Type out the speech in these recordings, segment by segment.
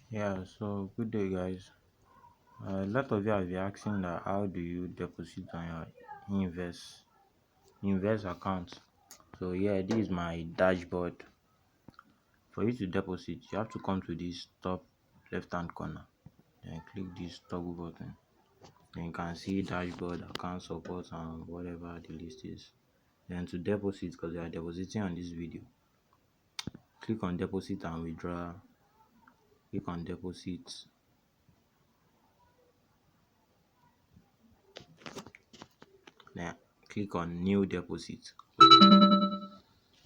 Yeah, so good day, guys. A lot of you have been asking that how do you deposit on your invest account? So yeah, this is my dashboard. For you to deposit, you have to come to this top left hand corner, then click this toggle button. Then you can see dashboard, account support, and whatever the list is. Then to deposit, because you are depositing on this video, click on deposit and withdraw. Click on deposit. Then click on new deposit. We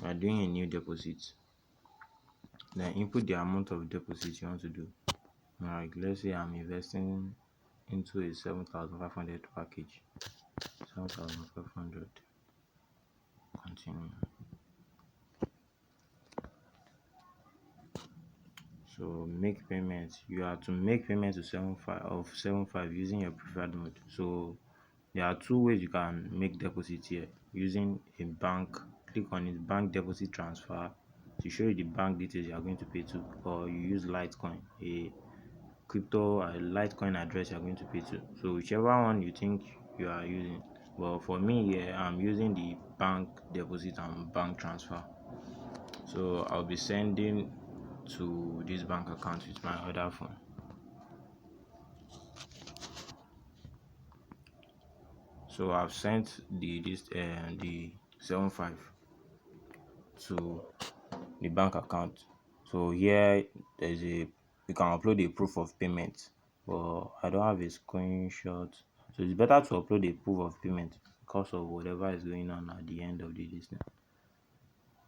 are doing a new deposit. Then input the amount of deposit you want to do. Like let's say I'm investing into a 7,500 package. 7,500. Continue. So make payments. You have to make payment to 75 using your preferred mode. So there are two ways you can make deposit here using a bank. Click on it, bank deposit transfer to show you the bank details you are going to pay to, or you use Litecoin, a crypto Litecoin address you are going to pay to. So whichever one you think you are using. But for me here, I'm using the bank deposit and bank transfer. So I'll be sending to this bank account with my other phone. So I've sent the 75 to the bank account. So here there's a you can upload a proof of payment, but I don't have a screenshot. So it's better to upload a proof of payment because of whatever is going on at the end of the listening.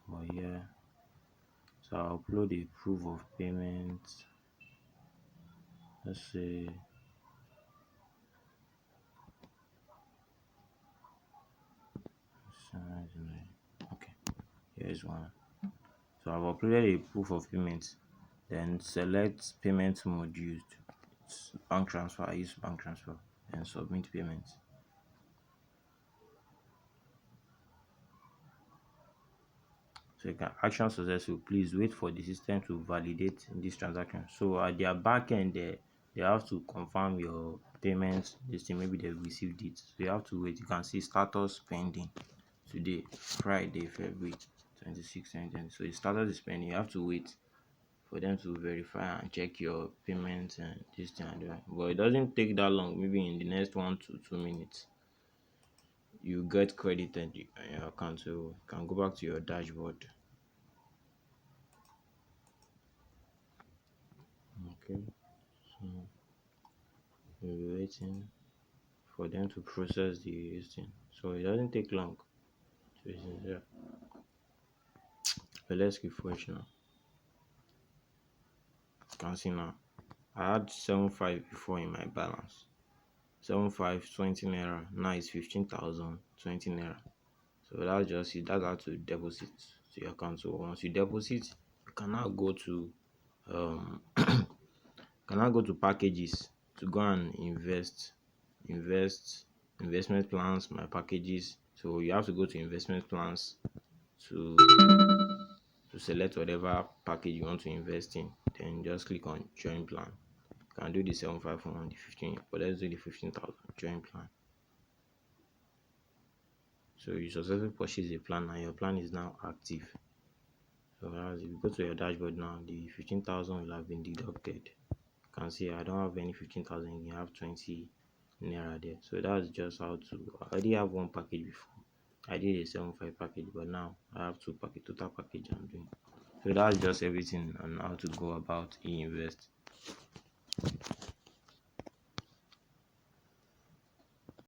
But yeah, so I'll upload a proof of payment. Let's say okay, here's one. So I've uploaded a proof of payment. Then select payment mode used. It's bank transfer. I use bank transfer. Then submit payment. So you can action successful. Please wait for the system to validate this transaction. So at their back end, they have to confirm your payments. This thing maybe they've received it. So you have to wait. You can see status pending. Today, Friday, February 26th, 2020. So the status is pending. You have to wait for them to verify and check your payments and this thing and that. But it doesn't take that long. Maybe in the next 1 to 2 minutes, you get credited on your account. So you can go back to your dashboard. Okay, so we'll be waiting for them to process the listing. So it doesn't take long. So it's in there. But let's refresh now. You can see now. I had 75 before in my balance. 75 20 naira. Now it's 15,020 naira. So that's just it. That's how to deposit to your account. So once you deposit, you can now go to um packages to go and investment plans, my packages. So you have to go to investment plans to select whatever package you want to invest in. Then just click on join plan. You can do the 75 on the 15, but let's do the 15,000 join plan. So you successfully purchase a plan and your plan is now active. So as if you go to your dashboard now, the 15,000 will have been deducted. You can see I don't have any 15,000. You have 20 naira there. So that's just how to. I already have one package before. I did a 75 package, but now I have two package total package I'm doing. So that's just everything on how to go about e-invest.